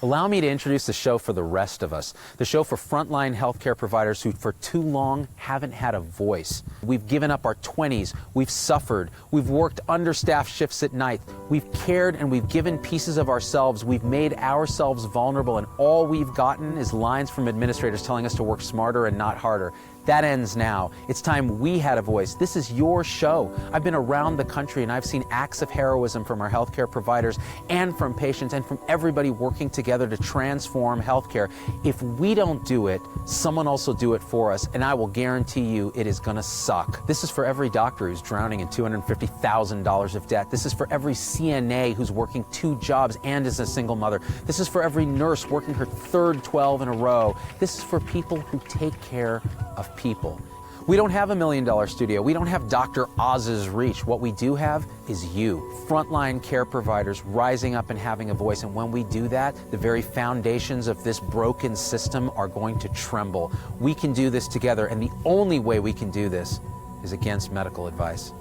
Allow me to introduce the show for the rest of us, the show for frontline healthcare providers who for too long haven't had a voice. We've given up our 20s, we've suffered, we've worked understaffed shifts at night, we've cared and we've given pieces of ourselves, we've made ourselves vulnerable, and all we've gotten is lines from administrators telling us to work smarter and not harder. That ends now. It's time we had a voice. This is your show. I've been around the country and I've seen acts of heroism from our healthcare providers and from patients and from everybody working together to transform healthcare. If we don't do it, someone else will do it for us, and I will guarantee you it is gonna suck. This is for every doctor who's drowning in $250,000 of debt. This is for every CNA who's working 2 jobs and is a single mother. This is for every nurse working her third 12 in a row. This is for people who take care of people. We don't have $1 million studio. We don't have Dr. Oz's reach. What we do have is you, frontline care providers rising up and having a voice. And when we do that, the very foundations of this broken system are going to tremble. We can do this together, and the only way we can do this is against medical advice.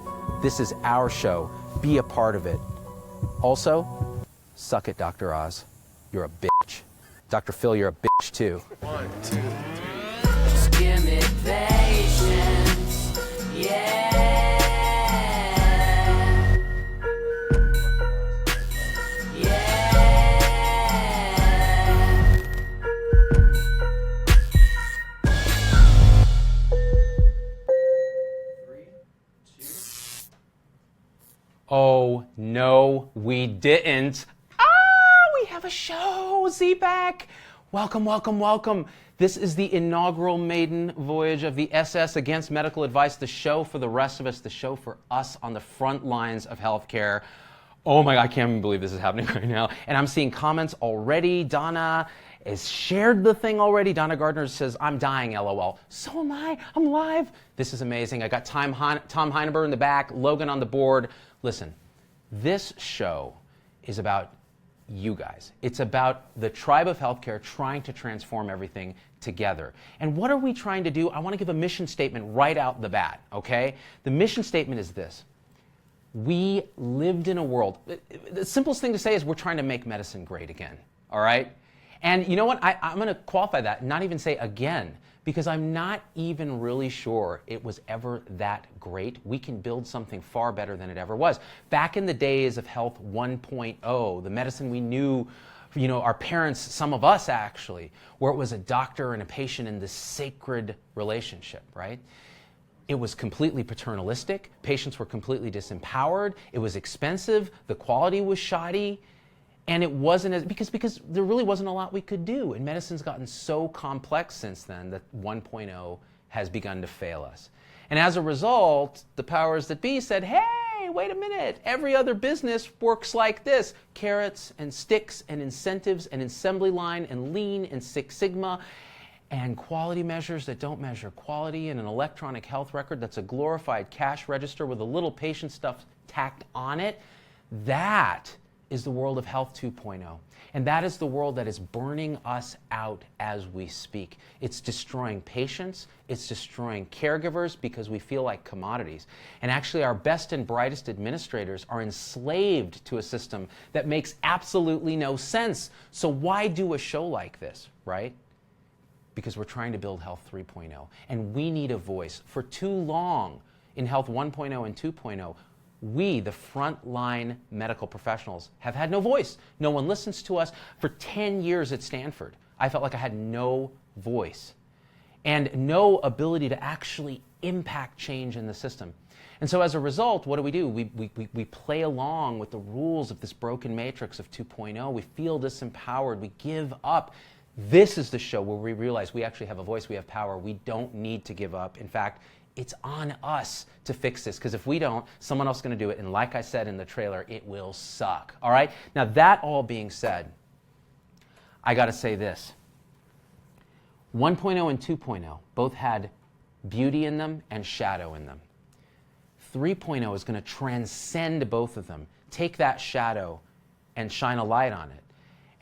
This is our show. Be a part of it. Also, suck it, Dr. Oz. You're a bitch. Dr. Phil, you're a bitch too. 1, 2, 3. Give me patience, yeah. Yeah. 3, 2. Oh, no, we didn't. We have a show, Z-Back. Welcome, welcome, welcome. This is the inaugural maiden voyage of the SS Against Medical Advice, the show for the rest of us, the show for us on the front lines of healthcare. Oh my God, I can't even believe this is happening right now. And I'm seeing comments already. Donna has shared the thing already. Donna Gardner says, I'm dying, LOL. So am I. I'm live. This is amazing. I got Tom Heineber in the back, Logan on the board. Listen, this show is about you guys. It's about the tribe of healthcare trying to transform everything together. And what are we trying to do? I want to give a mission statement right out the bat, okay? The mission statement is this. We lived in a world, the simplest thing to say is we're trying to make medicine great again, all right? And you know what? I'm going to qualify that, not even say again, because I'm not even really sure it was ever that great. We can build something far better than it ever was. Back in the days of Health 1.0, the medicine we knew, you know, our parents, some of us actually, where it was a doctor and a patient in this sacred relationship, right? It was completely paternalistic. Patients were completely disempowered. It was expensive. The quality was shoddy. And it wasn't as, because there really wasn't a lot we could do. And medicine's gotten so complex since then that 1.0 has begun to fail us. And as a result, the powers that be said, hey, wait a minute, every other business works like this. Carrots and sticks and incentives and assembly line and lean and Six Sigma and quality measures that don't measure quality, and an electronic health record that's a glorified cash register with a little patient stuff tacked on it. That is the world of Health 2.0. And that is the world that is burning us out as we speak. It's destroying patients, it's destroying caregivers because we feel like commodities. And actually our best and brightest administrators are enslaved to a system that makes absolutely no sense. So why do a show like this, right? Because we're trying to build Health 3.0. And we need a voice. For too long in Health 1.0 and 2.0, we, the frontline medical professionals, have had no voice. No one listens to us. For 10 years at Stanford, I felt like I had no voice and no ability to actually impact change in the system. And so as a result, what do? We play along with the rules of this broken matrix of 2.0. We feel disempowered. We give up. This is the show where we realize we actually have a voice. We have power. We don't need to give up. In fact, it's on us to fix this, because if we don't, someone else is going to do it. And like I said in the trailer, it will suck. All right? Now, that all being said, I got to say this. 1.0 and 2.0 both had beauty in them and shadow in them. 3.0 is going to transcend both of them, take that shadow and shine a light on it.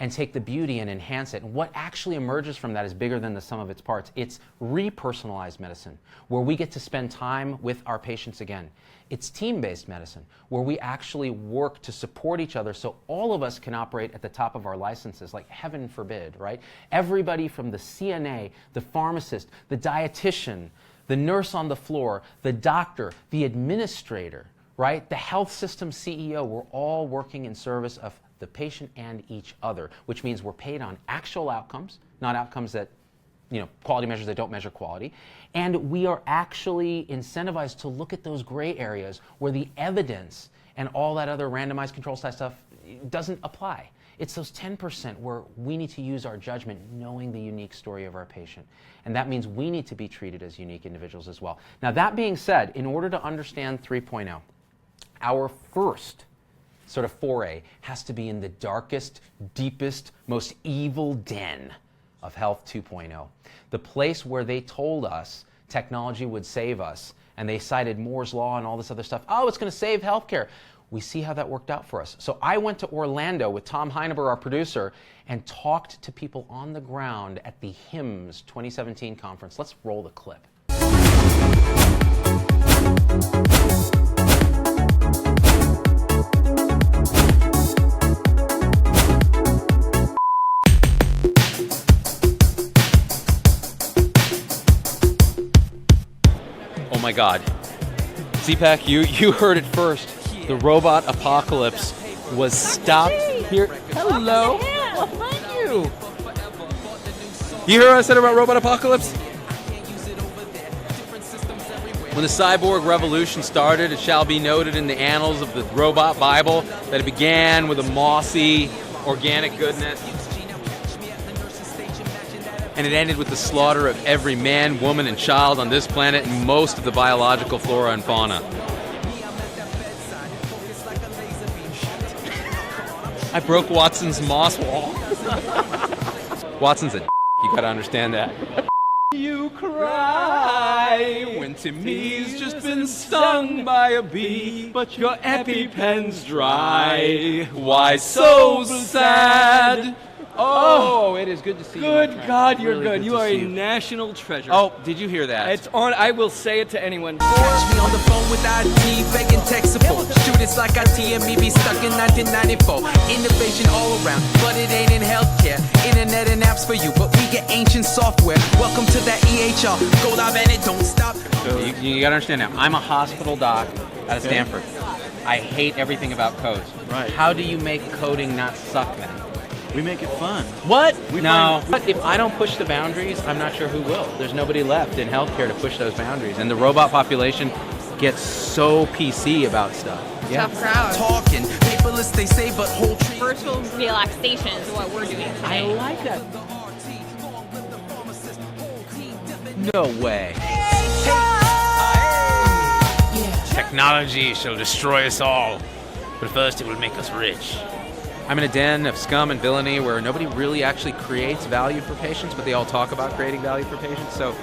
and take the beauty and enhance it. And what actually emerges from that is bigger than the sum of its parts. It's repersonalized medicine, where we get to spend time with our patients again. It's team-based medicine, where we actually work to support each other so all of us can operate at the top of our licenses, like heaven forbid, right? Everybody from the CNA, the pharmacist, the dietitian, the nurse on the floor, the doctor, the administrator, right? The health system CEO, we're all working in service of the patient and each other, which means we're paid on actual outcomes, not outcomes that, quality measures that don't measure quality. And we are actually incentivized to look at those gray areas where the evidence and all that other randomized control stuff doesn't apply. It's those 10% where we need to use our judgment knowing the unique story of our patient. And that means we need to be treated as unique individuals as well. Now, that being said, in order to understand 3.0, our first sort of foray has to be in the darkest, deepest, most evil den of Health 2.0. The place where they told us technology would save us, and they cited Moore's Law and all this other stuff. Oh, it's going to save healthcare. We see how that worked out for us. So I went to Orlando with Tom Heineber, our producer, and talked to people on the ground at the HIMSS 2017 conference. Let's roll the clip. Oh my God. ZPAC, you heard it first. The robot apocalypse was stopped here. Hello. Well, thank you. You hear what I said about robot apocalypse? When the cyborg revolution started, it shall be noted in the annals of the robot Bible that it began with a mossy, organic goodness. And it ended with the slaughter of every man, woman, and child on this planet and most of the biological flora and fauna. I broke Watson's moss wall. Watson's a you gotta understand that. You cry when Timmy's just been stung by a bee, but your EpiPen's dry. Why so sad? Oh, it is good to see you. Good God, you're Really good. You to are see a you. national treasure. Oh, did you hear that? It's on. I will say it to anyone. Catch me on the phone with IT, begging tech support. Students like IT and me be stuck in 1994. Innovation all around, but it ain't in healthcare. Internet and apps for you, but we get ancient software. Welcome to that EHR. Go live and it don't stop. So you gotta understand now, I'm a hospital doc out of Stanford. I hate everything about code. Right. How do you make coding not suck then? We make it fun. What? We No. find- If I don't push the boundaries, I'm not sure who will. There's nobody left in healthcare to push those boundaries. And the robot population gets so PC about stuff. Tough crowd. Talking, paperless they say, but whole tree. Virtual relaxation is what we're doing I today. like that. No way. Technology shall destroy us all, but first it will make us rich. I'm in a den of scum and villainy where nobody really actually creates value for patients, but they all talk about creating value for patients. So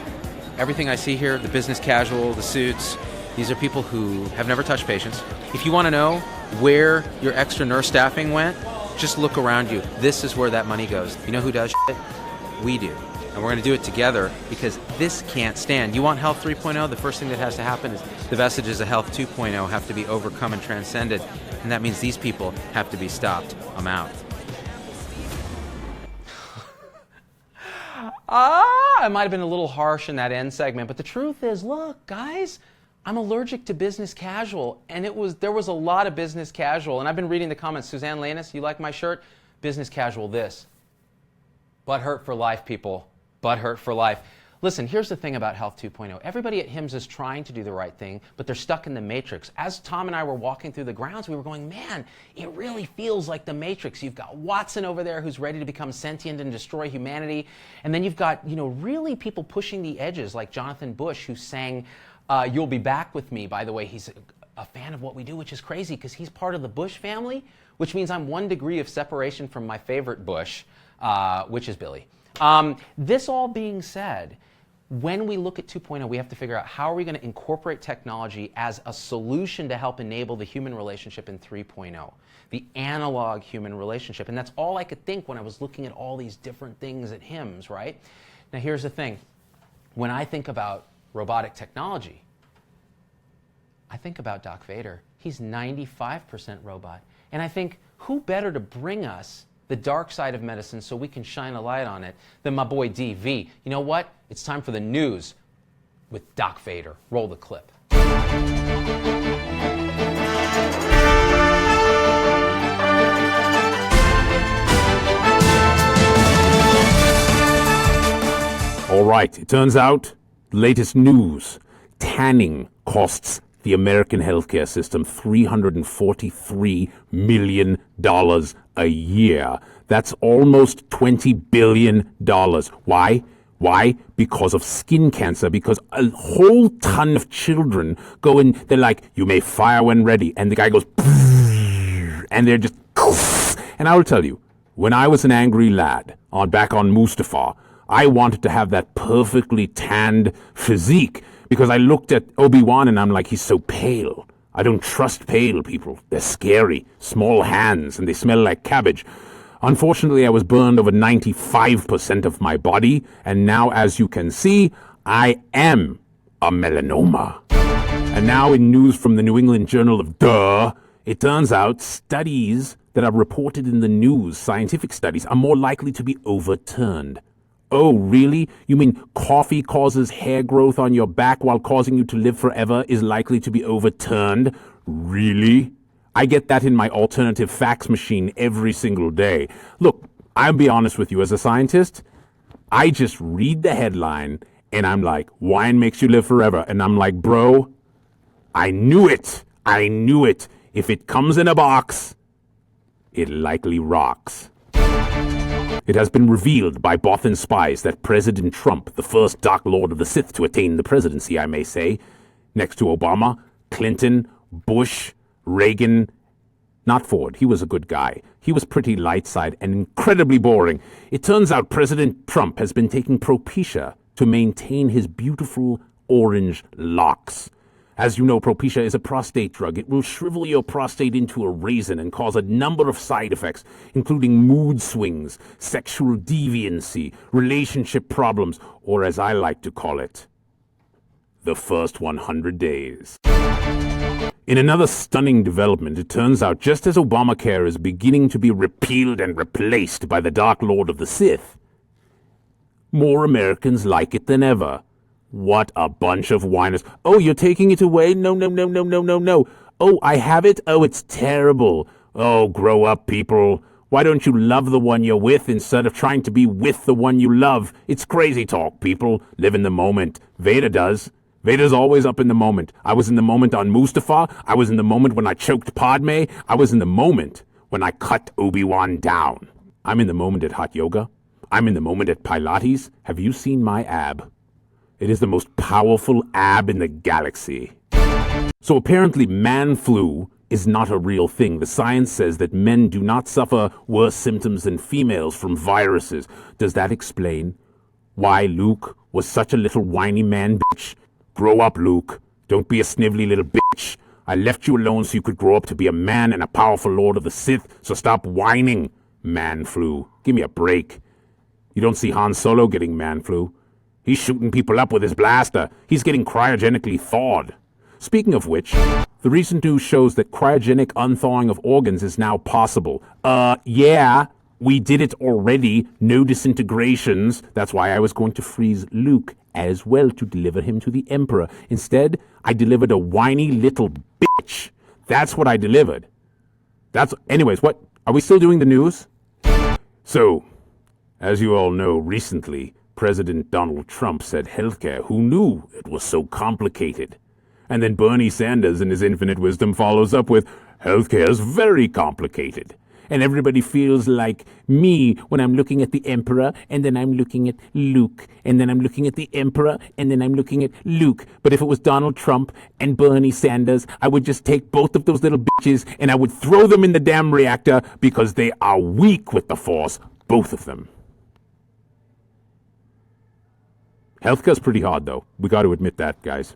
everything I see here, the business casual, the suits, these are people who have never touched patients. If you want to know where your extra nurse staffing went, just look around you. This is where that money goes. You know who does shit? We do. And we're going to do it together because this can't stand. You want Health 3.0? The first thing that has to happen is the vestiges of Health 2.0 have to be overcome and transcended. And that means these people have to be stopped. I'm out. I might have been a little harsh in that end segment, but the truth is, look, guys, I'm allergic to business casual, and there was a lot of business casual, and I've been reading the comments. Suzanne Lanus, you like my shirt? Business casual this. Butt hurt for life, people. Butt hurt for life. Listen, here's the thing about Health 2.0. Everybody at HIMSS is trying to do the right thing, but they're stuck in the matrix. As Tom and I were walking through the grounds, we were going, man, it really feels like the matrix. You've got Watson over there who's ready to become sentient and destroy humanity. And then you've got, really people pushing the edges like Jonathan Bush, who sang You'll Be Back With Me. By the way, he's a fan of what we do, which is crazy because he's part of the Bush family, which means I'm 1 degree of separation from my favorite Bush, which is Billy. This all being said, when we look at 2.0, we have to figure out how are we going to incorporate technology as a solution to help enable the human relationship in 3.0, the analog human relationship. And that's all I could think when I was looking at all these different things at HIMSS, right? Now here's the thing. When I think about robotic technology, I think about Doc Vader. He's 95% robot. And I think, who better to bring us the dark side of medicine so we can shine a light on it than my boy DV. You know what? It's time for the news with Doc Vader. Roll the clip. All right, it turns out, latest news, tanning costs the American healthcare system $343 million a year. That's almost $20 billion. Why? Why? Because of skin cancer. Because a whole ton of children go in, they're like, you may fire when ready. And the guy goes, and they're just, and I will tell you, when I was an angry lad back on Mustafar, I wanted to have that perfectly tanned physique because I looked at Obi-Wan and I'm like, he's so pale. I don't trust pale people. They're scary, small hands, and they smell like cabbage. Unfortunately, I was burned over 95% of my body, and now, as you can see, I am a melanoma. And now in news from the New England Journal of it turns out studies that are reported in the news, scientific studies, are more likely to be overturned. Oh, really? You mean coffee causes hair growth on your back while causing you to live forever is likely to be overturned? Really? I get that in my alternative facts machine every single day. Look, I'll be honest with you, as a scientist, I just read the headline and I'm like, wine makes you live forever. And I'm like, bro, I knew it. I knew it. If it comes in a box, it likely rocks. It has been revealed by Bothan spies that President Trump, the first Dark Lord of the Sith to attain the presidency, I may say, next to Obama, Clinton, Bush, Reagan, not Ford, he was a good guy. He was pretty light side and incredibly boring. It turns out President Trump has been taking Propecia to maintain his beautiful orange locks. As you know, Propecia is a prostate drug. It will shrivel your prostate into a raisin and cause a number of side effects, including mood swings, sexual deviancy, relationship problems, or as I like to call it, the first 100 days. In another stunning development, it turns out just as Obamacare is beginning to be repealed and replaced by the Dark Lord of the Sith, more Americans like it than ever. What a bunch of whiners. Oh, you're taking it away? No, no, no, no, no, no, no. Oh, I have it? Oh, it's terrible. Oh, grow up, people. Why don't you love the one you're with instead of trying to be with the one you love? It's crazy talk, people. Live in the moment. Vader does. Vader's always up in the moment. I was in the moment on Mustafar. I was in the moment when I choked Padme. I was in the moment when I cut Obi-Wan down. I'm in the moment at hot yoga. I'm in the moment at Pilates. Have you seen my ab? It is the most powerful ab in the galaxy. So apparently man flu is not a real thing. The science says that men do not suffer worse symptoms than females from viruses. Does that explain why Luke was such a little whiny man bitch? Grow up, Luke. Don't be a snivelly little bitch. I left you alone so you could grow up to be a man and a powerful Lord of the Sith, so stop whining, man flu. Give me a break. You don't see Han Solo getting man flu. He's shooting people up with his blaster. He's getting cryogenically thawed. Speaking of which, the recent news shows that cryogenic unthawing of organs is now possible. Yeah, we did it already. No disintegrations. That's why I was going to freeze Luke as well to deliver him to the Emperor. Instead, I delivered a whiny little bitch. That's what I delivered. Anyways, what? Are we still doing the news? So, as you all know, recently, President Donald Trump said healthcare. Who knew it was so complicated? And then Bernie Sanders, in his infinite wisdom, follows up with, healthcare is very complicated. And everybody feels like me when I'm looking at the Emperor, and then I'm looking at Luke, and then I'm looking at the Emperor, and then I'm looking at Luke. But if it was Donald Trump and Bernie Sanders, I would just take both of those little bitches and I would throw them in the damn reactor because they are weak with the Force, both of them. Healthcare's pretty hard, though. We got to admit that, guys.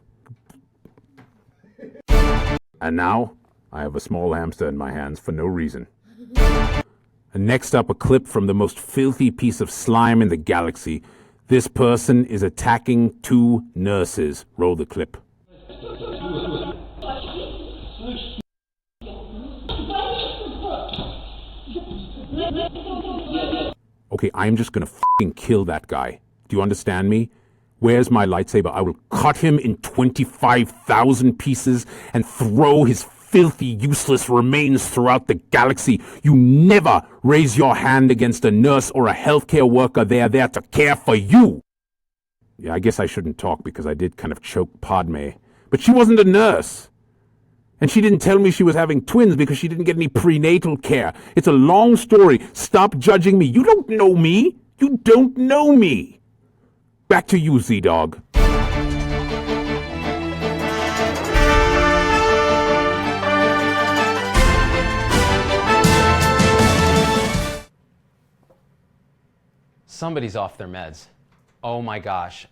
And now, I have a small hamster in my hands for no reason. And next up, a clip from the most filthy piece of slime in the galaxy. This person is attacking 2 nurses. Roll the clip. Okay, I'm just gonna f***ing kill that guy. Do you understand me? Where's my lightsaber? I will cut him in 25,000 pieces and throw his filthy, useless remains throughout the galaxy. You never raise your hand against a nurse or a healthcare worker. They are there to care for you. Yeah, I guess I shouldn't talk because I did kind of choke Padme. But she wasn't a nurse. And she didn't tell me she was having twins because she didn't get any prenatal care. It's a long story. Stop judging me. You don't know me. You don't know me. Back to you, Z-Dog. Somebody's off their meds. Oh my gosh.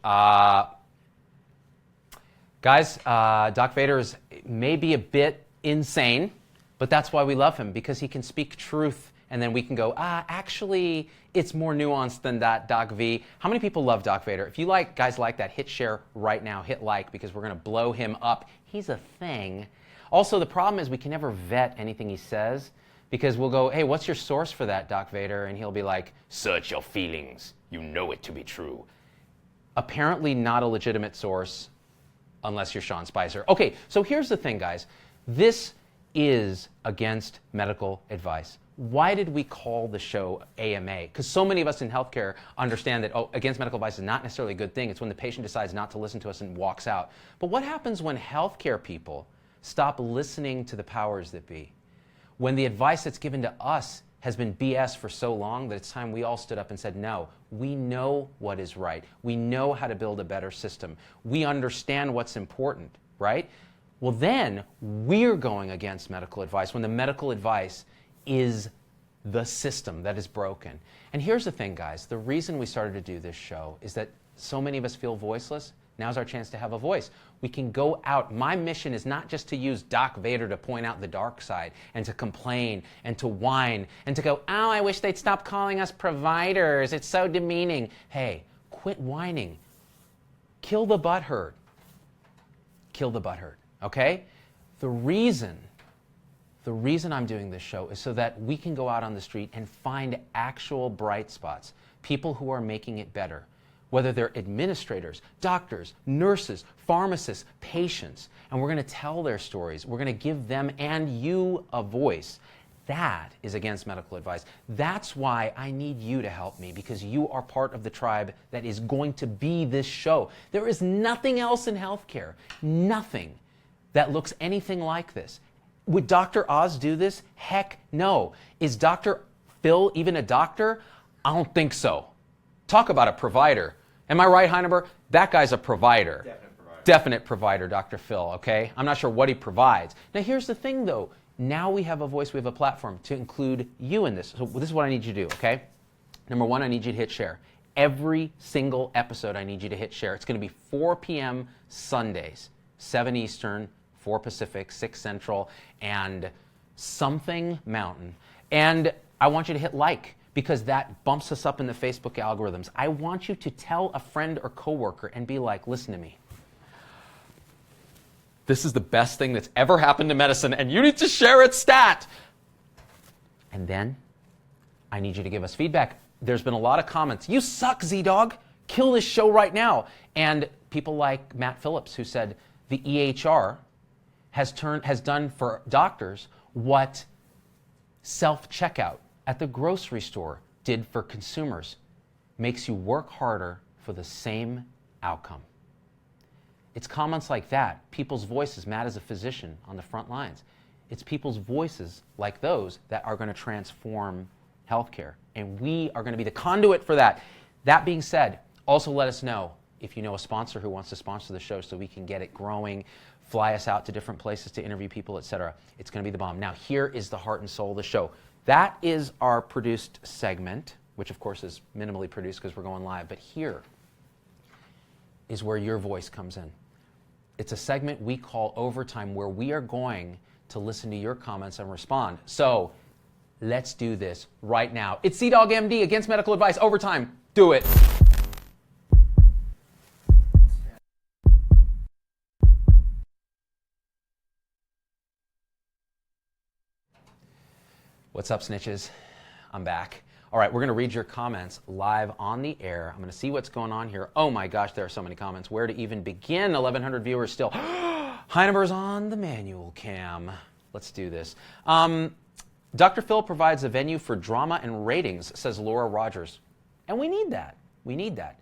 Guys, Doc Vader is maybe a bit insane, but that's why we love him, because he can speak truth, and then we can go, actually, it's more nuanced than that, Doc V. How many people love Doc Vader? If you like guys like that, hit share right now, hit like, because we're going to blow him up. He's a thing. Also, the problem is we can never vet anything he says, because we'll go, hey, what's your source for that, Doc Vader? And he'll be like, search your feelings. You know it to be true. Apparently not a legitimate source, unless you're Sean Spicer. Okay, so here's the thing, guys. This is against medical advice. Why did we call the show AMA? Because so many of us in healthcare understand that, against medical advice is not necessarily a good thing. It's when the patient decides not to listen to us and walks out. But what happens when healthcare people stop listening to the powers that be? When the advice that's given to us has been BS for so long that it's time we all stood up and said, no, we know what is right. We know how to build a better system. We understand what's important, right? Well, then we're going against medical advice when the medical advice is the system that is broken. And here's the thing, guys. The reason we started to do this show is that so many of us feel voiceless. Now's our chance to have a voice. We can go out. My mission is not just to use Doc Vader to point out the dark side and to complain and to whine and to go, oh, I wish they'd stop calling us providers. It's so demeaning. Hey, quit whining. Kill the butthurt. Kill the butthurt, okay? The reason I'm doing this show is so that we can go out on the street and find actual bright spots, people who are making it better, whether they're administrators, doctors, nurses, pharmacists, patients, and we're going to tell their stories. We're going to give them and you a voice. That is against medical advice. That's why I need you to help me, because you are part of the tribe that is going to be this show. There is nothing else in healthcare, nothing that looks anything like this. Would Dr. Oz do this? Heck no. Is Dr. Phil even a doctor? I don't think so. Talk about a provider. Am I right, Heineberg? That guy's a provider. Definite provider, Dr. Phil, okay? I'm not sure what he provides. Now, here's the thing, though. Now we have a voice, we have a platform to include you in this. So this is what I need you to do, okay? Number one, I need you to hit share. Every single episode, I need you to hit share. It's going to be 4 p.m. Sundays, 7 Eastern, 4 Pacific, 6 Central, and something Mountain. And I want you to hit like, because that bumps us up in the Facebook algorithms. I want you to tell a friend or coworker and be like, listen to me. This is the best thing that's ever happened to medicine, and you need to share its stat. And then I need you to give us feedback. There's been a lot of comments. You suck, Z-Dog. Kill this show right now. And people like Matt Phillips, who said the EHR has done for doctors what self-checkout at the grocery store did for consumers. Makes you work harder for the same outcome. It's comments like that, people's voices. Matt is a physician on the front lines. It's people's voices like those that are going to transform healthcare. And we are going to be the conduit for that. That being said, also let us know if you know a sponsor who wants to sponsor the show so we can get it growing, fly us out to different places to interview people, etc. It's going to be the bomb. Now, here is the heart and soul of the show. That is our produced segment, which of course is minimally produced because we're going live. But here is where your voice comes in. It's a segment we call Overtime, where we are going to listen to your comments and respond. So let's do this right now. It's CDawg MD Against Medical Advice. Overtime. Do it. What's up, snitches? I'm back. All right, we're going to read your comments live on the air. I'm going to see what's going on here. Oh my gosh, there are so many comments. Where to even begin? 1,100 viewers still. Heineber's on the manual cam. Let's do this. Dr. Phil provides a venue for drama and ratings, says Laura Rogers. And we need that. We need that.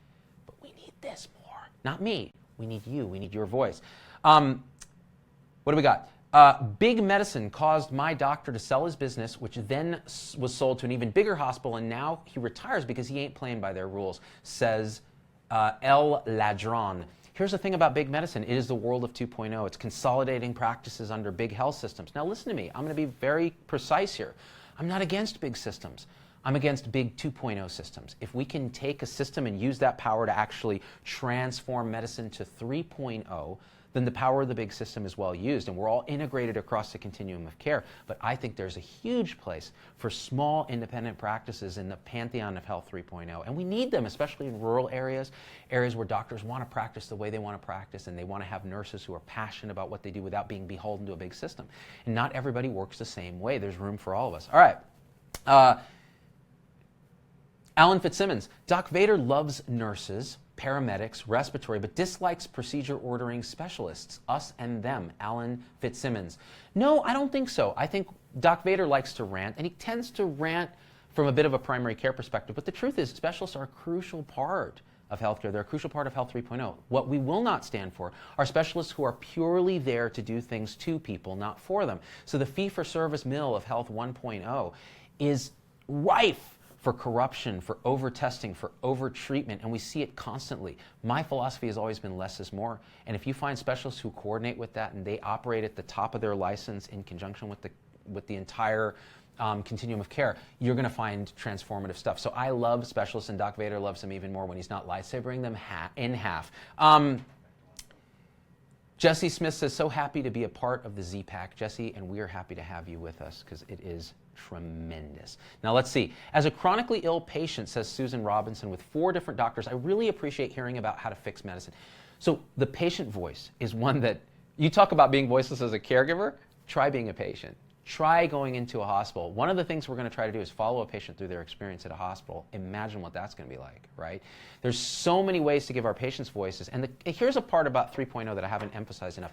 But we need this more. Not me. We need you. We need your voice. What do we got? Big medicine caused my doctor to sell his business, which then was sold to an even bigger hospital, and now he retires because he ain't playing by their rules, says El Ladron. Here's the thing about big medicine. It is the world of 2.0. It's consolidating practices under big health systems. Now listen to me. I'm going to be very precise here. I'm not against big systems. I'm against big 2.0 systems. If we can take a system and use that power to actually transform medicine to 3.0, then the power of the big system is well used, and we're all integrated across the continuum of care. But I think there's a huge place for small independent practices in the pantheon of Health 3.0, and we need them, especially in rural areas, areas where doctors want to practice the way they want to practice, and they want to have nurses who are passionate about what they do without being beholden to a big system. And not everybody works the same way. There's room for all of us. All right. Alan Fitzsimmons. Doc Vader loves nurses, paramedics, respiratory, but dislikes procedure ordering specialists, us and them. Alan Fitzsimmons. No, I don't think so. I think Doc Vader likes to rant, and he tends to rant from a bit of a primary care perspective. But the truth is, specialists are a crucial part of healthcare. They're a crucial part of Health 3.0. What we will not stand for are specialists who are purely there to do things to people, not for them. So the fee-for-service mill of Health 1.0 is rife for corruption, for over-testing, for over-treatment, and we see it constantly. My philosophy has always been less is more, and if you find specialists who coordinate with that and they operate at the top of their license in conjunction with the entire continuum of care, you're going to find transformative stuff. So I love specialists, and Doc Vader loves them even more when he's not lightsabering them in half. Jesse Smith says, so happy to be a part of the Z-Pack, Jesse, and we are happy to have you with us because it is tremendous. Now let's see. As a chronically ill patient, says Susan Robinson, with 4 different doctors, I really appreciate hearing about how to fix medicine. So the patient voice is one that, you talk about being voiceless as a caregiver, try being a patient. Try going into a hospital. One of the things we're going to try to do is follow a patient through their experience at a hospital. Imagine what that's going to be like, right? There's so many ways to give our patients voices. And here's a part about 3.0 that I haven't emphasized enough.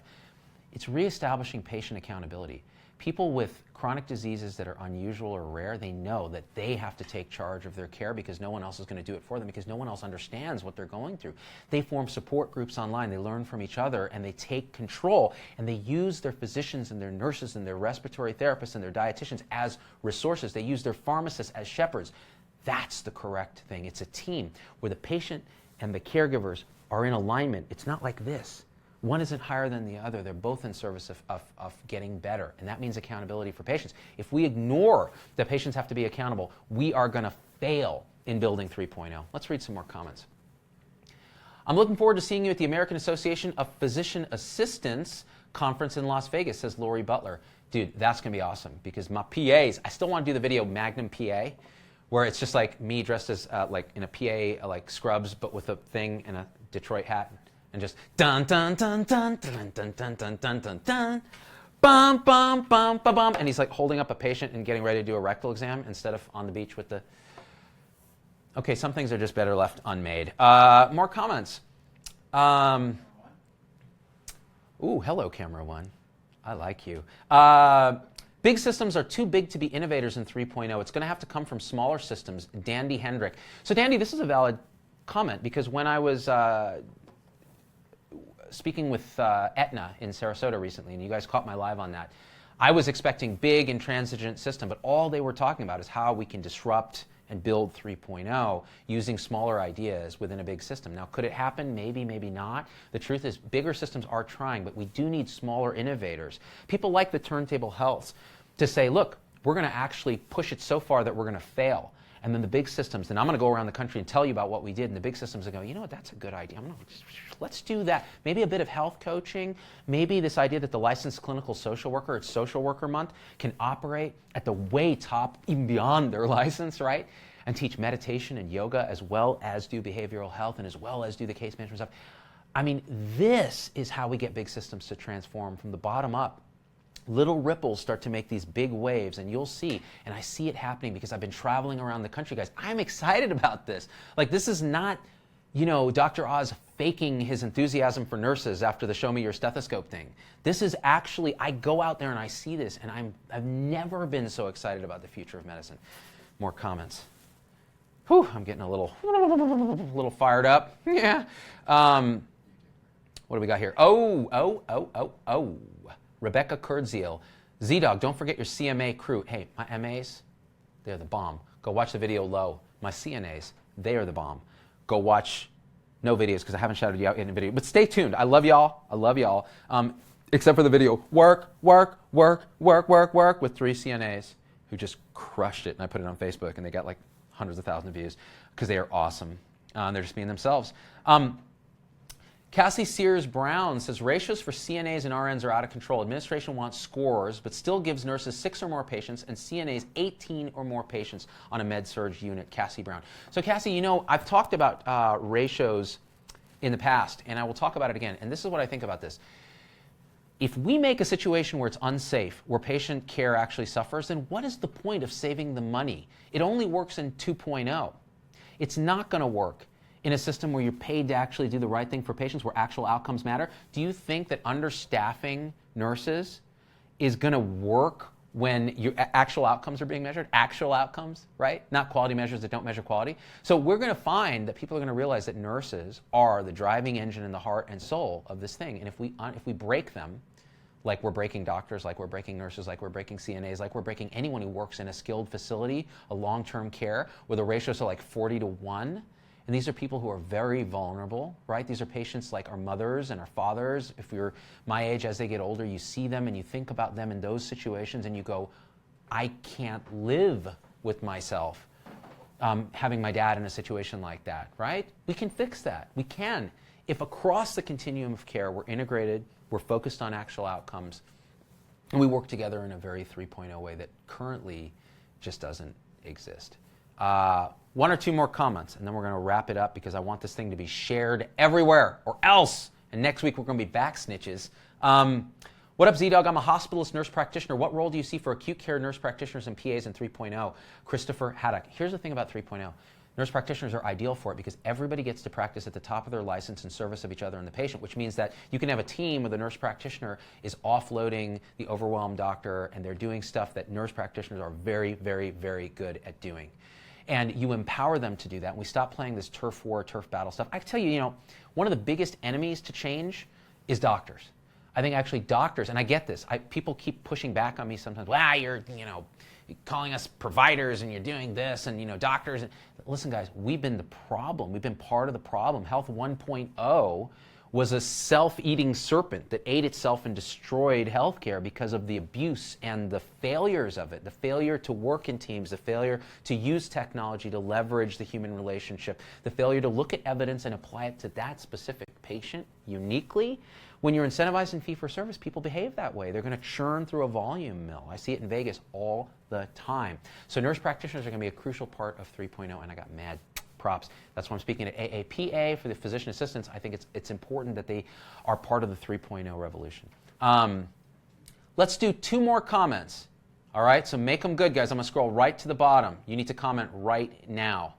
It's reestablishing patient accountability. People with chronic diseases that are unusual or rare, they know that they have to take charge of their care because no one else is going to do it for them, because no one else understands what they're going through. They form support groups online, they learn from each other, and they take control, and they use their physicians and their nurses and their respiratory therapists and their dietitians as resources. They use their pharmacists as shepherds. That's the correct thing. It's a team where the patient and the caregivers are in alignment. It's not like this. One isn't higher than the other. They're both in service of getting better, and that means accountability for patients. If we ignore that patients have to be accountable, we are going to fail in building 3.0. Let's read some more comments. I'm looking forward to seeing you at the American Association of Physician Assistants conference in Las Vegas, says Lori Butler. Dude, that's going to be awesome because my PAs, I still want to do the video Magnum PA, where it's just like me dressed as like in a PA, like scrubs, but with a thing and a Detroit hat. And just dun dun dun dun dun dun dun dun dun dun dun, bum bum bum bum bum, and he's like holding up a patient and getting ready to do a rectal exam instead of on the beach with the. Okay, some things are just better left unmade. More comments. Ooh, hello, camera one. I like you. Big systems are too big to be innovators in 3.0. It's going to have to come from smaller systems. Dandy Hendrick. So, Dandy, this is a valid comment because when I was speaking with Aetna in Sarasota recently, and you guys caught my live on that, I was expecting big intransigent system, but all they were talking about is how we can disrupt and build 3.0 using smaller ideas within a big system. Now, could it happen? Maybe, maybe not. The truth is, bigger systems are trying, but we do need smaller innovators. People like the Turntable Healths to say, look, we're going to actually push it so far that we're going to fail. And then the big systems, and I'm going to go around the country and tell you about what we did, and the big systems are going, you know what, that's a good idea. Let's do that. Maybe a bit of health coaching, maybe this idea that the licensed clinical social worker, it's social worker month, can operate at the way top, even beyond their license, right? And teach meditation and yoga as well as do behavioral health and as well as do the case management stuff. I mean, this is how we get big systems to transform from the bottom up. Little ripples start to make these big waves, and you'll see, and I see it happening because I've been traveling around the country, guys. I'm excited about this. Like, this is not, you know, Dr. Oz faking his enthusiasm for nurses after the show me your stethoscope thing. This is actually, I go out there and I see this, and I've never been so excited about the future of medicine. More comments. Whew, I'm getting a little fired up. Yeah. What do we got here? Oh. Rebecca Kurdziel. Z-Dog, don't forget your CMA crew. Hey, my MAs, they're the bomb. Go watch the video low. My CNAs, they are the bomb. Go watch no videos because I haven't shouted you out in a video. But stay tuned. I love y'all. Except for the video. Work with 3 CNAs who just crushed it. And I put it on Facebook and they got like hundreds of thousands of views because they are awesome. They're just being themselves. Cassie Sears Brown says ratios for CNAs and RNs are out of control. Administration wants scores, but still gives nurses 6 or more patients and CNAs 18 or more patients on a med-surg unit. Cassie Brown. So Cassie, you know, I've talked about ratios in the past, and I will talk about it again. And this is what I think about this. If we make a situation where it's unsafe, where patient care actually suffers, then what is the point of saving the money? It only works in 2.0. It's not going to work in a system where you're paid to actually do the right thing for patients, where actual outcomes matter. Do you think that understaffing nurses is going to work when your actual outcomes are being measured? Actual outcomes, right? Not quality measures that don't measure quality. So we're going to find that people are going to realize that nurses are the driving engine and the heart and soul of this thing. And if we break them, like we're breaking doctors, like we're breaking nurses, like we're breaking CNAs, like we're breaking anyone who works in a skilled facility, a long-term care, where the ratios are like 40-1, and these are people who are very vulnerable, right? These are patients like our mothers and our fathers. If you're my age, as they get older, you see them and you think about them in those situations and you go, I can't live with myself having my dad in a situation like that, right? We can fix that. We can. If across the continuum of care we're integrated, we're focused on actual outcomes, and we work together in a very 3.0 way that currently just doesn't exist. 1 or 2 more comments, and then we're going to wrap it up because I want this thing to be shared everywhere, or else. And next week we're going to be back snitches. What up, Z-Dog? I'm a hospitalist nurse practitioner. What role do you see for acute care nurse practitioners and PAs in 3.0? Christopher Haddock. Here's the thing about 3.0. Nurse practitioners are ideal for it because everybody gets to practice at the top of their license in service of each other and the patient, which means that you can have a team where the nurse practitioner is offloading the overwhelmed doctor, and they're doing stuff that nurse practitioners are very, very, very good at doing. And you empower them to do that. And we stop playing this turf war, turf battle stuff. I can tell you, you know, one of the biggest enemies to change is doctors. I think actually doctors, and I get this, people keep pushing back on me sometimes. Well, you're calling us providers and you're doing this, and doctors. Listen, guys, we've been the problem. We've been part of the problem. Health 1.0 was a self-eating serpent that ate itself and destroyed healthcare because of the abuse and the failures of it, the failure to work in teams, the failure to use technology to leverage the human relationship, the failure to look at evidence and apply it to that specific patient uniquely. When you're incentivized in fee-for-service, people behave that way. They're going to churn through a volume mill. I see it in Vegas all the time. So nurse practitioners are going to be a crucial part of 3.0, and I got mad props. That's why I'm speaking at AAPA for the physician assistants. I think it's important that they are part of the 3.0 revolution. Let's do 2 more comments. All right, so make them good, guys. I'm going to scroll right to the bottom. You need to comment right now.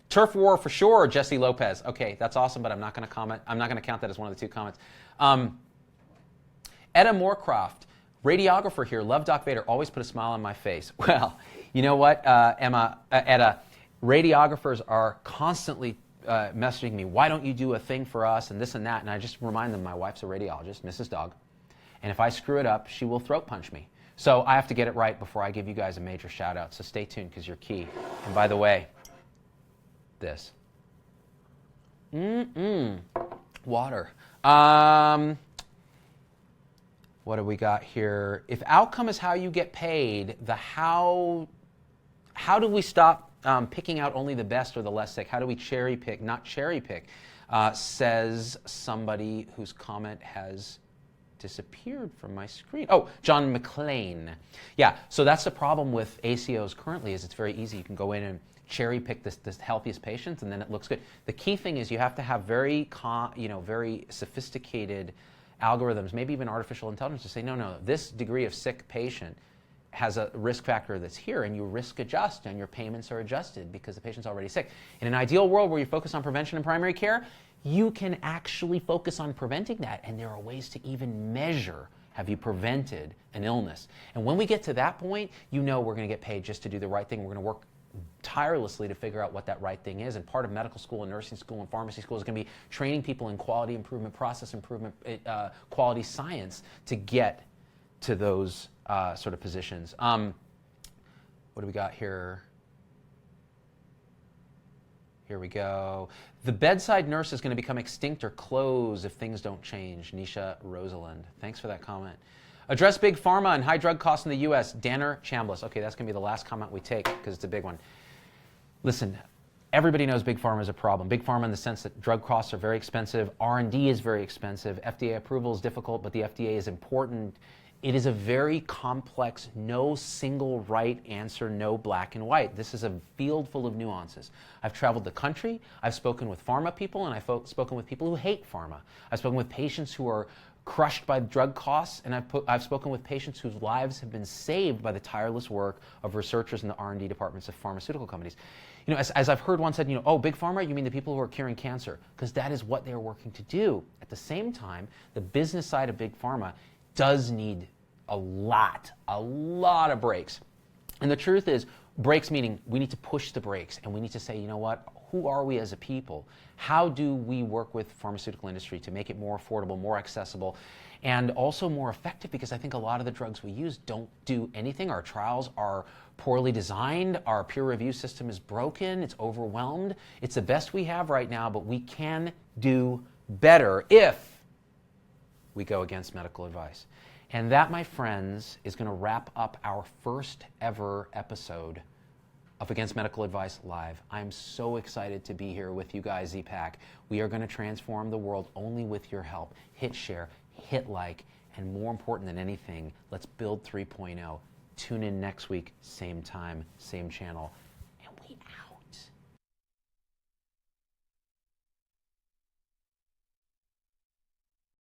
Turf war for sure, Jesse Lopez. Okay, that's awesome, but I'm not going to comment. I'm not going to count that as one of the 2 comments. Etta Moorcroft, radiographer here. Love Doc Vader. Always put a smile on my face. Well, you know what, Etta? Radiographers are constantly messaging me, why don't you do a thing for us and this and that? And I just remind them my wife's a radiologist, Mrs. Dog. And if I screw it up, she will throat punch me. So I have to get it right before I give you guys a major shout out. So stay tuned because you're key. And by the way, this. Water. What do we got here? If outcome is how you get paid, the how how do we stop picking out only the best or the less sick? How do we cherry pick, not cherry pick? Says somebody whose comment has disappeared from my screen. Oh, John McLean. Yeah, so that's the problem with ACOs currently is it's very easy. You can go in and cherry pick the healthiest patients and then it looks good. The key thing is you have to have very sophisticated algorithms, maybe even artificial intelligence to say, no, this degree of sick patient has a risk factor that's here, and you risk adjust, and your payments are adjusted because the patient's already sick. In an ideal world where you focus on prevention and primary care, you can actually focus on preventing that, and there are ways to even measure, have you prevented an illness? And when we get to that point, you know we're going to get paid just to do the right thing. We're going to work tirelessly to figure out what that right thing is, and part of medical school and nursing school and pharmacy school is going to be training people in quality improvement, process improvement, quality science to get to those sort of positions. What do we got here? Here we go. The bedside nurse is going to become extinct or close if things don't change. Nisha Rosalind. Thanks for that comment. Address big pharma and high drug costs in the U.S. Danner Chambliss. Okay, that's going to be the last comment we take because it's a big one. Listen, everybody knows big pharma is a problem. Big pharma in the sense that drug costs are very expensive. R&D is very expensive. FDA approval is difficult, but the FDA is important. It is a very complex, no single right answer, no black and white. This is a field full of nuances. I've traveled the country, I've spoken with pharma people, and I've spoken with people who hate pharma. I've spoken with patients who are crushed by drug costs, and I've spoken with patients whose lives have been saved by the tireless work of researchers in the R&D departments of pharmaceutical companies. You know, as I've heard one said, oh, big pharma, you mean the people who are curing cancer? Because that is what they're working to do. At the same time, the business side of big pharma does need a lot of brakes. And the truth is, brakes meaning we need to push the brakes and we need to say, you know what, who are we as a people? How do we work with pharmaceutical industry to make it more affordable, more accessible, and also more effective? Because I think a lot of the drugs we use don't do anything. Our trials are poorly designed. Our peer review system is broken. It's overwhelmed. It's the best we have right now, but we can do better if we go against medical advice. And that, my friends, is going to wrap up our first ever episode of Against Medical Advice Live. I'm so excited to be here with you guys, Z-Pack. We are going to transform the world only with your help. Hit share, hit like, and more important than anything, let's build 3.0. Tune in next week, same time, same channel.